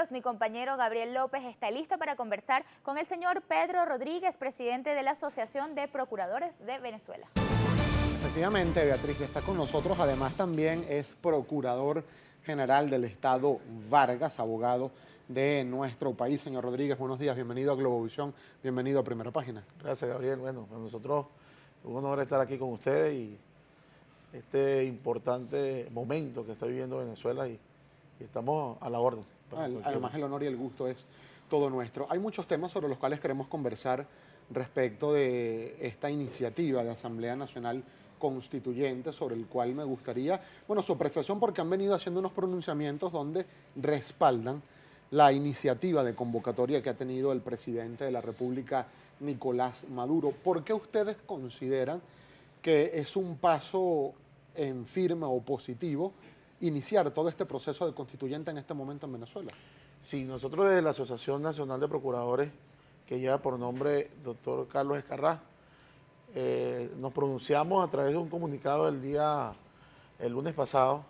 Carlos, mi compañero Gabriel López está listo para conversar con el señor Pedro Rodríguez, presidente de la Asociación de Procuradores de Venezuela. Efectivamente, Beatriz, que está con nosotros, además también es procurador general del Estado Vargas, abogado de nuestro país. Señor Rodríguez, buenos días, bienvenido a Globovisión, bienvenido a Primera Página. Gracias, Gabriel. Bueno, para nosotros es un honor estar aquí con ustedes y este importante momento que está viviendo Venezuela y estamos a la orden. Además, el honor y el gusto es todo nuestro. Hay muchos temas sobre los cuales queremos conversar respecto de esta iniciativa de Asamblea Nacional Constituyente, sobre el cual me gustaría, bueno, su apreciación, porque han venido haciendo unos pronunciamientos donde respaldan la iniciativa de convocatoria que ha tenido el presidente de la República, Nicolás Maduro. ¿Por qué ustedes consideran que es un paso en firme o positivo iniciar todo este proceso de constituyente en este momento en Venezuela? Sí, nosotros desde la Asociación Nacional de Procuradores, que lleva por nombre doctor Carlos Escarrá, nos pronunciamos a través de un comunicado el lunes pasado,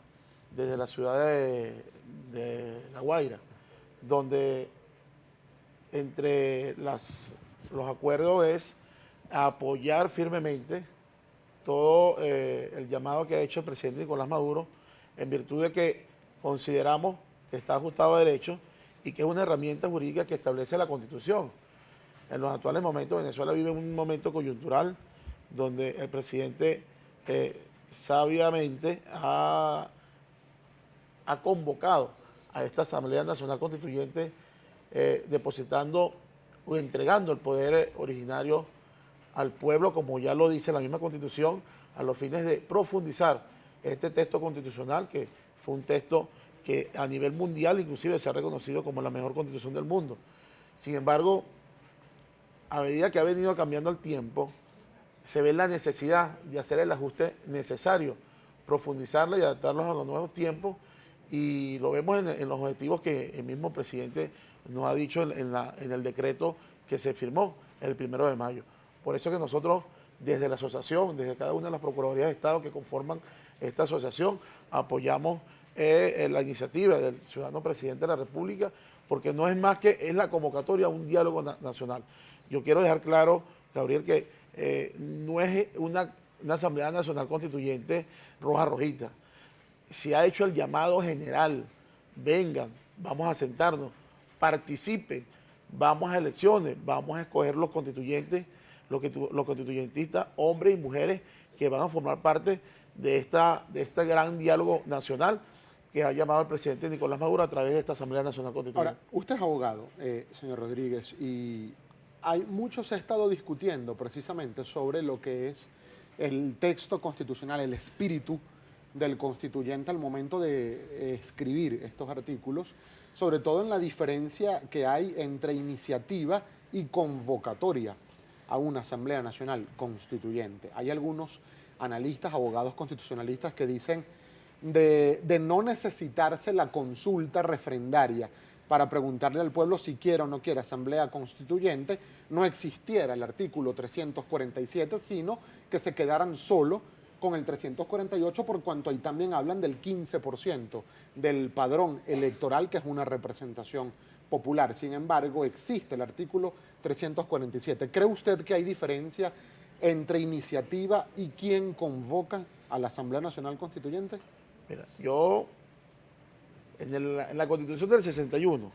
desde la ciudad de La Guaira, donde entre los acuerdos es apoyar firmemente todo el llamado que ha hecho el presidente Nicolás Maduro, en virtud de que consideramos que está ajustado a derecho y que es una herramienta jurídica que establece la Constitución. En los actuales momentos, Venezuela vive un momento coyuntural donde el presidente sabiamente ha convocado a esta Asamblea Nacional Constituyente depositando o entregando el poder originario al pueblo, como ya lo dice la misma Constitución, a los fines de profundizar este texto constitucional, que fue un texto que a nivel mundial inclusive se ha reconocido como la mejor constitución del mundo. Sin embargo, a medida que ha venido cambiando el tiempo, se ve la necesidad de hacer el ajuste necesario, profundizarla y adaptarlos a los nuevos tiempos, y lo vemos en los objetivos que el mismo presidente nos ha dicho en el decreto que se firmó el 1 de mayo. Por eso que nosotros, desde la asociación, desde cada una de las Procuradurías de Estado que conforman esta asociación, apoyamos la iniciativa del ciudadano presidente de la República, porque no es más que es la convocatoria a un diálogo nacional. Yo quiero dejar claro, Gabriel, que no es una Asamblea Nacional Constituyente roja-rojita. Se ha hecho el llamado general: vengan, vamos a sentarnos, participen, vamos a elecciones, vamos a escoger los constituyentes, los constituyentistas, hombres y mujeres que van a formar parte de este gran diálogo nacional que ha llamado el presidente Nicolás Maduro a través de esta Asamblea Nacional Constituyente. Ahora, usted es abogado, señor Rodríguez, y mucho se ha estado discutiendo precisamente sobre lo que es el texto constitucional, el espíritu del constituyente al momento de escribir estos artículos, sobre todo en la diferencia que hay entre iniciativa y convocatoria a una Asamblea Nacional Constituyente. Hay algunos analistas, abogados constitucionalistas que dicen de no necesitarse la consulta refrendaria para preguntarle al pueblo si quiere o no quiere Asamblea Constituyente, no existiera el artículo 347, sino que se quedaran solo con el 348, por cuanto ahí también hablan del 15% del padrón electoral, que es una representación popular. Sin embargo, existe el artículo 347. ¿Cree usted que hay diferencia entre iniciativa y quién convoca a la Asamblea Nacional Constituyente? Mira, yo, en la Constitución del 61,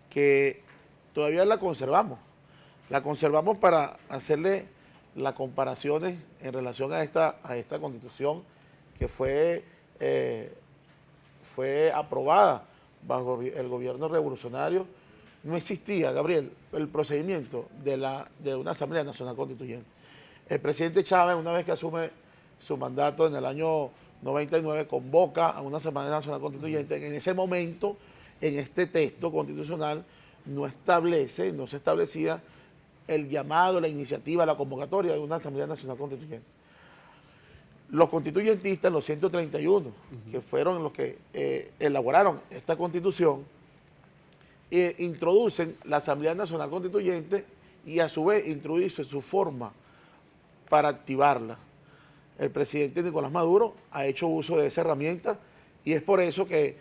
que todavía la conservamos para hacerle las comparaciones en relación a esta Constitución que fue aprobada bajo el gobierno revolucionario. No existía, Gabriel, el procedimiento de una Asamblea Nacional Constituyente. El presidente Chávez, una vez que asume su mandato en el año 99, convoca a una Asamblea Nacional Constituyente. En ese momento, en este texto constitucional, no se establecía el llamado, la iniciativa, la convocatoria de una Asamblea Nacional Constituyente. Los constituyentistas, los 131, que fueron los que elaboraron esta Constitución, introducen la Asamblea Nacional Constituyente y a su vez introduce su forma para activarla. El presidente Nicolás Maduro ha hecho uso de esa herramienta y es por eso que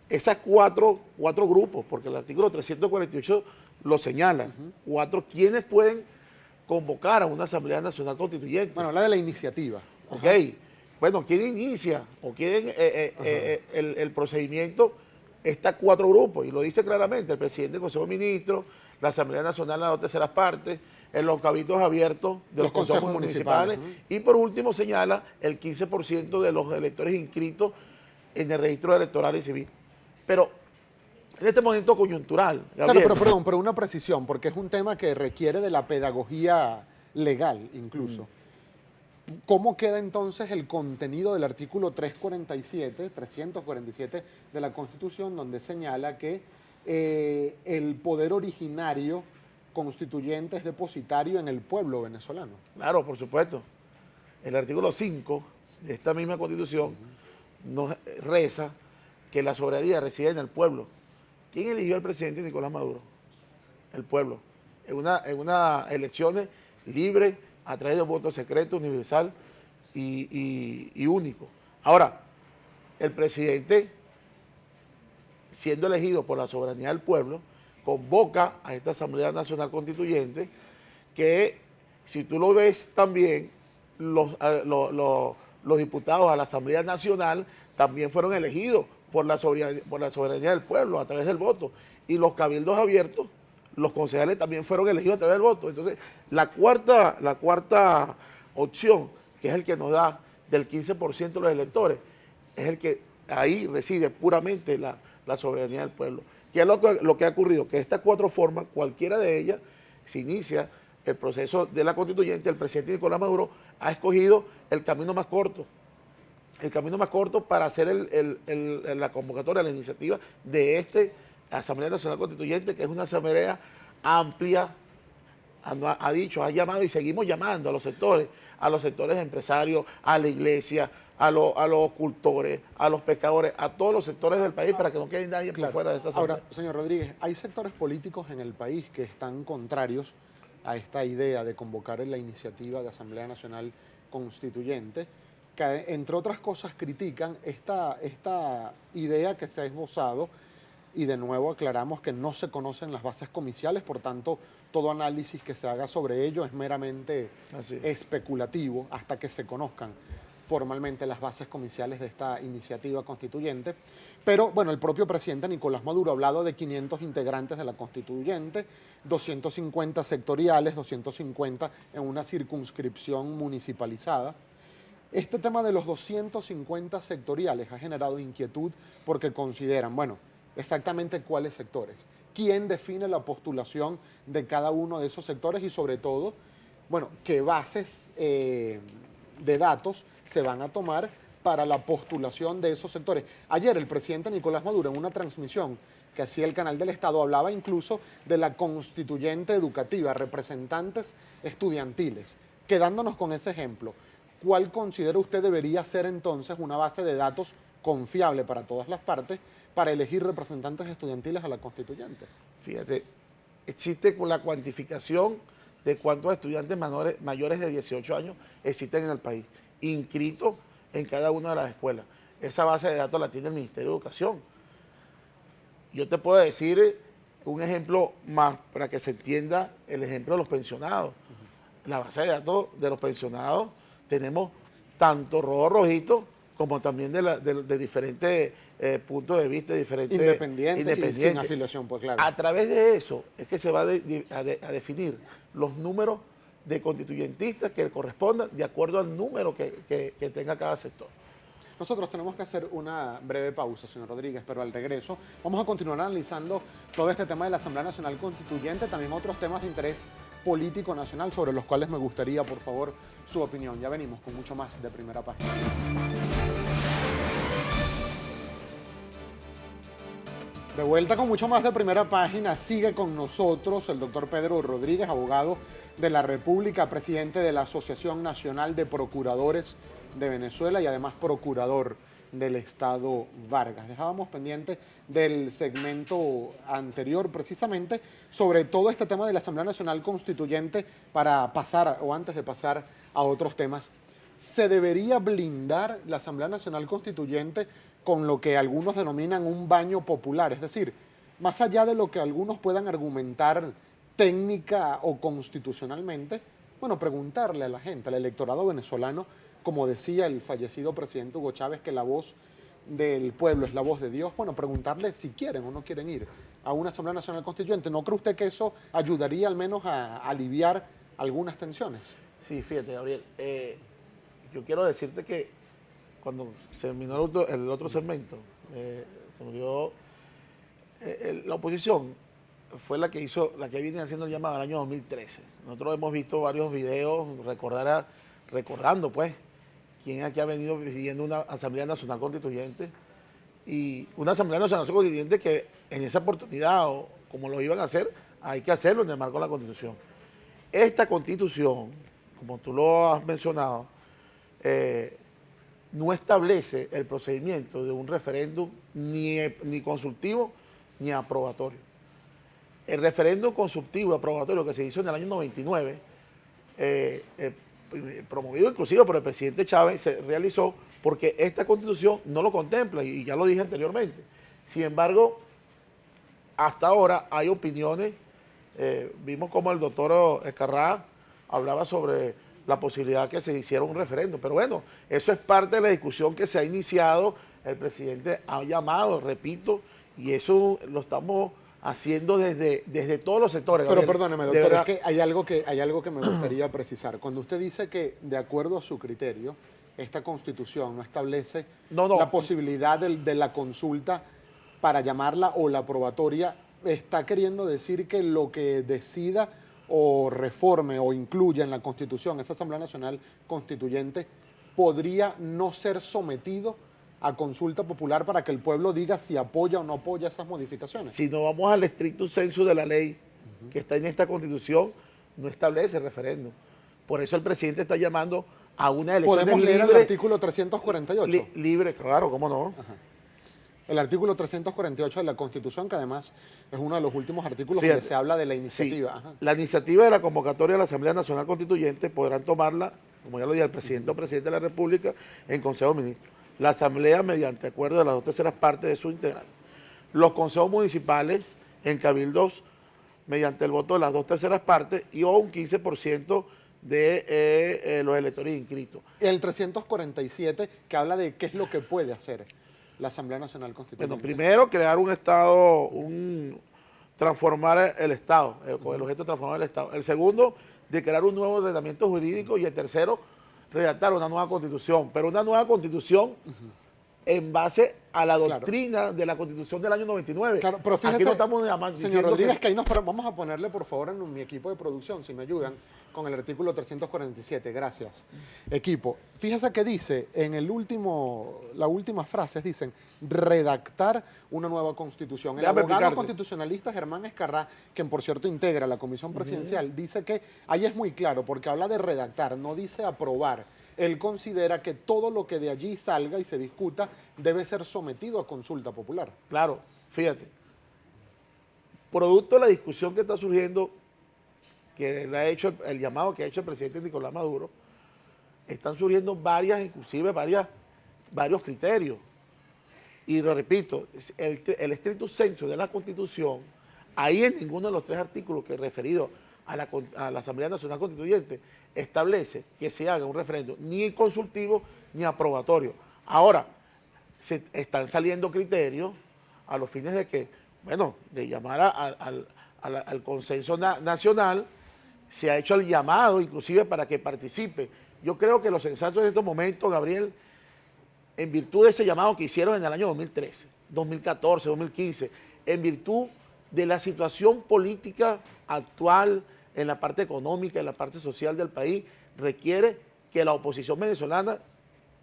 esas cuatro grupos, porque el artículo 348 lo señala, ¿quiénes pueden convocar a una Asamblea Nacional Constituyente? Bueno, habla de la iniciativa. Ok, bueno, ¿quién inicia o quién el procedimiento? Está cuatro grupos, y lo dice claramente, el presidente del Consejo de Ministros, la Asamblea Nacional de las 2/3 partes, en los cabildos abiertos de los consejos municipales, y por último señala el 15% de los electores inscritos en el registro electoral y civil. Pero en este momento coyuntural, Gabriel, Claro, pero una precisión, porque es un tema que requiere de la pedagogía legal incluso. ¿Cómo queda entonces el contenido del artículo 347 de la Constitución, donde señala que el poder originario constituyente es depositario en el pueblo venezolano? Claro, por supuesto. El artículo 5 de esta misma Constitución nos reza que la soberanía reside en el pueblo. ¿Quién eligió al presidente Nicolás Maduro? El pueblo. En unas elecciones libres, a través de un voto secreto, universal y único. Ahora, el presidente, siendo elegido por la soberanía del pueblo, convoca a esta Asamblea Nacional Constituyente que, si tú lo ves también, los diputados a la Asamblea Nacional también fueron elegidos por la soberanía del pueblo a través del voto. Y los cabildos abiertos, los concejales también fueron elegidos a través del voto. Entonces, la cuarta opción, que es el que nos da del 15% de los electores, es el que ahí reside puramente la soberanía del pueblo. ¿Qué es lo que ha ocurrido? Que estas cuatro formas, cualquiera de ellas, se inicia el proceso de la constituyente. El presidente Nicolás Maduro ha escogido el camino más corto. El camino más corto para hacer la convocatoria, la iniciativa de Asamblea Nacional Constituyente, que es una asamblea amplia, ha llamado y seguimos llamando a los sectores empresarios, a la iglesia, a los cultores, a los pescadores, a todos los sectores del país, para que no quede nadie por fuera de esta asamblea. Ahora, señor Rodríguez, hay sectores políticos en el país que están contrarios a esta idea de convocar la iniciativa de Asamblea Nacional Constituyente, que entre otras cosas critican esta idea que se ha esbozado, y de nuevo aclaramos que no se conocen las bases comiciales, por tanto todo análisis que se haga sobre ello es meramente especulativo hasta que se conozcan formalmente las bases comiciales de esta iniciativa constituyente. Pero bueno, el propio presidente Nicolás Maduro ha hablado de 500 integrantes de la constituyente, 250 sectoriales, 250 en una circunscripción municipalizada. Este tema de los 250 sectoriales ha generado inquietud porque consideran, bueno, exactamente cuáles sectores, quién define la postulación de cada uno de esos sectores y sobre todo, bueno, qué bases de datos se van a tomar para la postulación de esos sectores. Ayer el presidente Nicolás Maduro, en una transmisión que hacía el canal del Estado, hablaba incluso de la constituyente educativa, representantes estudiantiles. Quedándonos con ese ejemplo, ¿cuál considera usted debería ser entonces una base de datos confiable para todas las partes para elegir representantes estudiantiles a la constituyente? Fíjate, existe la cuantificación de cuántos estudiantes mayores de 18 años existen en el país, inscritos en cada una de las escuelas. Esa base de datos la tiene el Ministerio de Educación. Yo te puedo decir un ejemplo más para que se entienda el ejemplo de los pensionados. La base de datos de los pensionados tenemos tanto rojito como también de diferentes puntos de vista, diferentes independientes y sin afiliación, pues claro. A través de eso es que se va a definir los números de constituyentistas que correspondan de acuerdo al número que tenga cada sector. Nosotros tenemos que hacer una breve pausa, señor Rodríguez, pero al regreso vamos a continuar analizando todo este tema de la Asamblea Nacional Constituyente, también otros temas de interés político nacional sobre los cuales me gustaría, por favor, su opinión. Ya venimos con mucho más de Primera Página. De vuelta con mucho más de Primera Página, sigue con nosotros el doctor Pedro Rodríguez, abogado de la República, presidente de la Asociación Nacional de Procuradores de Venezuela y además procurador del Estado Vargas. Dejábamos pendiente del segmento anterior precisamente sobre todo este tema de la Asamblea Nacional Constituyente para pasar o antes de pasar a otros temas. ¿Se debería blindar la Asamblea Nacional Constituyente con lo que algunos denominan un baño popular. Es decir, más allá de lo que algunos puedan argumentar técnica o constitucionalmente, bueno, preguntarle a la gente, al electorado venezolano, como decía el fallecido presidente Hugo Chávez, que la voz del pueblo es la voz de Dios, bueno, preguntarle si quieren o no quieren ir a una Asamblea Nacional Constituyente. ¿No cree usted que eso ayudaría al menos a aliviar algunas tensiones? Sí, fíjate, Gabriel, yo quiero decirte que cuando se terminó el otro segmento, se murió la oposición, fue la que viene haciendo el llamado al año 2013. Nosotros hemos visto varios videos recordando pues quién aquí ha venido pidiendo una Asamblea Nacional Constituyente, y una Asamblea Nacional Constituyente que en esa oportunidad, o como lo iban a hacer, hay que hacerlo en el marco de la Constitución. Esta Constitución, como tú lo has mencionado, no establece el procedimiento de un referéndum ni consultivo ni aprobatorio. El referéndum consultivo y aprobatorio que se hizo en el año 99, promovido inclusive por el presidente Chávez, se realizó porque esta Constitución no lo contempla, y ya lo dije anteriormente. Sin embargo, hasta ahora hay opiniones. Vimos como el doctor Escarrá hablaba sobre la posibilidad que se hiciera un referéndum, pero bueno, eso es parte de la discusión que se ha iniciado. El presidente ha llamado, repito, y eso lo estamos haciendo desde todos los sectores. Pero Gabriel, perdóneme, doctor, es que hay algo que me gustaría precisar. Cuando usted dice que, de acuerdo a su criterio, esta Constitución no establece la posibilidad de la consulta para llamarla o la aprobatoria, está queriendo decir que lo que decida o reforme o incluya en la Constitución esa Asamblea Nacional Constituyente podría no ser sometido a consulta popular para que el pueblo diga si apoya o no apoya esas modificaciones. Si no vamos al estricto sensu de la ley que está en esta Constitución, no establece referéndum. Por eso el presidente está llamando a una elección libre. ¿Podemos leer el artículo 348? Libre, claro, ¿cómo no? Ajá. El artículo 348 de la Constitución, que además es uno de los últimos artículos donde se habla de la iniciativa. Sí, Ajá. la iniciativa de la convocatoria de la Asamblea Nacional Constituyente podrán tomarla, como ya lo dije, el presidente o presidente de la República en Consejo de Ministros. La Asamblea mediante acuerdo de las 2/3 partes de sus integrantes. Los consejos municipales en cabildos mediante el voto de las 2/3 partes y o un 15% de los electores inscritos. El 347, que habla de qué es lo que puede hacer la Asamblea Nacional Constituyente. Bueno, primero, crear un Estado, transformar el Estado, con el objeto de transformar el Estado. El segundo, de crear un nuevo ordenamiento jurídico. Y el tercero, redactar una nueva Constitución. Pero una nueva Constitución en base a la doctrina de la Constitución del año 99. Claro, pero fíjese, aquí no estamos llamando, señor Rodríguez, que ahí vamos a ponerle, por favor, en mi equipo de producción, si me ayudan, con el artículo 347. Gracias. Equipo, fíjese que dice, en la última frase, dicen, redactar una nueva Constitución. El abogado constitucionalista Germán Escarrá, quien por cierto integra la Comisión Presidencial, dice que ahí es muy claro, porque habla de redactar, no dice aprobar. Él considera que todo lo que de allí salga y se discuta debe ser sometido a consulta popular. Claro, fíjate. Producto de la discusión que está surgiendo, que le ha hecho el llamado que ha hecho el presidente Nicolás Maduro, están surgiendo varios criterios. Y lo repito, el estricto sensu de la Constitución, ahí en ninguno de los 3 artículos que he referido a la Asamblea Nacional Constituyente establece que se haga un referéndum ni consultivo ni aprobatorio. Ahora, se están saliendo criterios a los fines de que, bueno, de llamar al consenso nacional. Se ha hecho el llamado inclusive para que participe. Yo creo que los sensatos en estos momentos, Gabriel, en virtud de ese llamado que hicieron en el año 2013, 2014, 2015, en virtud de la situación política actual en la parte económica, en la parte social del país, requiere que la oposición venezolana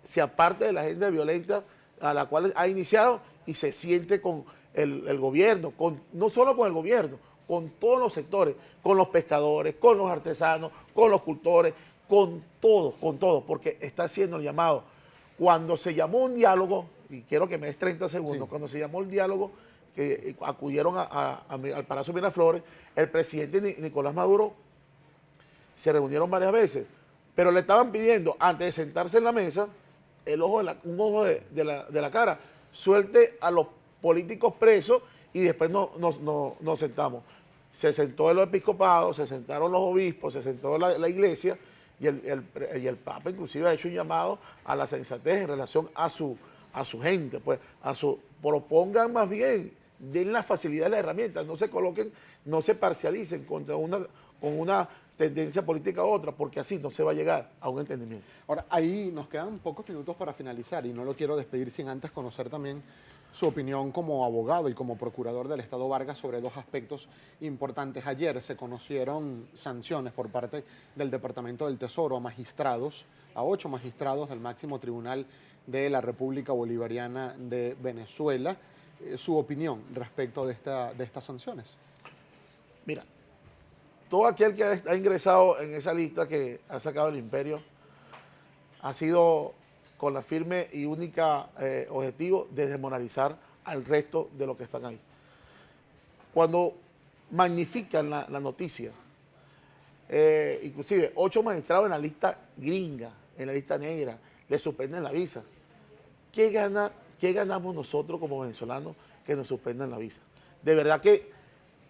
se aparte de la agenda violenta a la cual ha iniciado y se siente con el gobierno, no solo con el gobierno, con todos los sectores, con los pescadores, con los artesanos, con los cultores, con todos, porque está haciendo el llamado. Cuando se llamó un diálogo, y quiero que me des 30 segundos, cuando se llamó el diálogo, que acudieron al Palacio Miraflores, el presidente Nicolás Maduro se reunieron varias veces, pero le estaban pidiendo, antes de sentarse en la mesa, un ojo de la cara, suelte a los políticos presos y después nos sentamos. Se sentó el episcopado, se sentaron los obispos, se sentó la iglesia y el Papa inclusive ha hecho un llamado a la sensatez en relación a su gente, pues propongan más bien, den la facilidad de las herramientas, no se coloquen, no se parcialicen con una tendencia política u otra, porque así no se va a llegar a un entendimiento. Ahora, ahí nos quedan pocos minutos para finalizar y no lo quiero despedir sin antes conocer también su opinión como abogado y como procurador del Estado Vargas sobre dos aspectos importantes. Ayer se conocieron sanciones por parte del Departamento del Tesoro a magistrados, a 8 magistrados del máximo tribunal de la República Bolivariana de Venezuela. Su opinión respecto de estas sanciones. Mira, todo aquel que ha ingresado en esa lista que ha sacado el imperio ha sido con la firme y única objetivo de desmoralizar al resto de los que están ahí. Cuando magnifican la noticia, inclusive 8 magistrados en la lista gringa, en la lista negra, le suspenden la visa. ¿Qué ganamos nosotros como venezolanos que nos suspendan la visa? De verdad que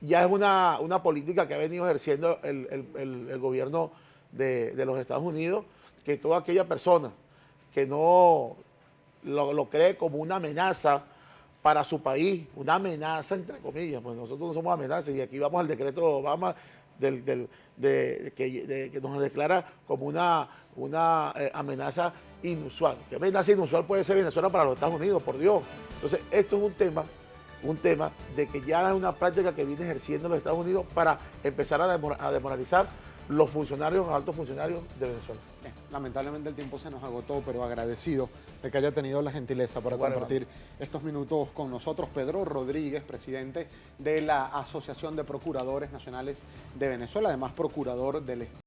ya es una política que ha venido ejerciendo el gobierno de los Estados Unidos, que toda aquella persona que no lo cree como una amenaza para su país, una amenaza entre comillas, pues nosotros no somos amenazas y aquí vamos al decreto de Obama que nos declara como una amenaza inusual. ¿Qué amenaza inusual puede ser Venezuela para los Estados Unidos, por Dios? Entonces, esto es un tema de que ya es una práctica que viene ejerciendo los Estados Unidos para empezar a desmoralizar los funcionarios, altos funcionarios de Venezuela. Bien, lamentablemente el tiempo se nos agotó, pero agradecido de que haya tenido la gentileza para compartir estos minutos con nosotros. Pedro Rodríguez, presidente de la Asociación de Procuradores Nacionales de Venezuela, además procurador del Estado.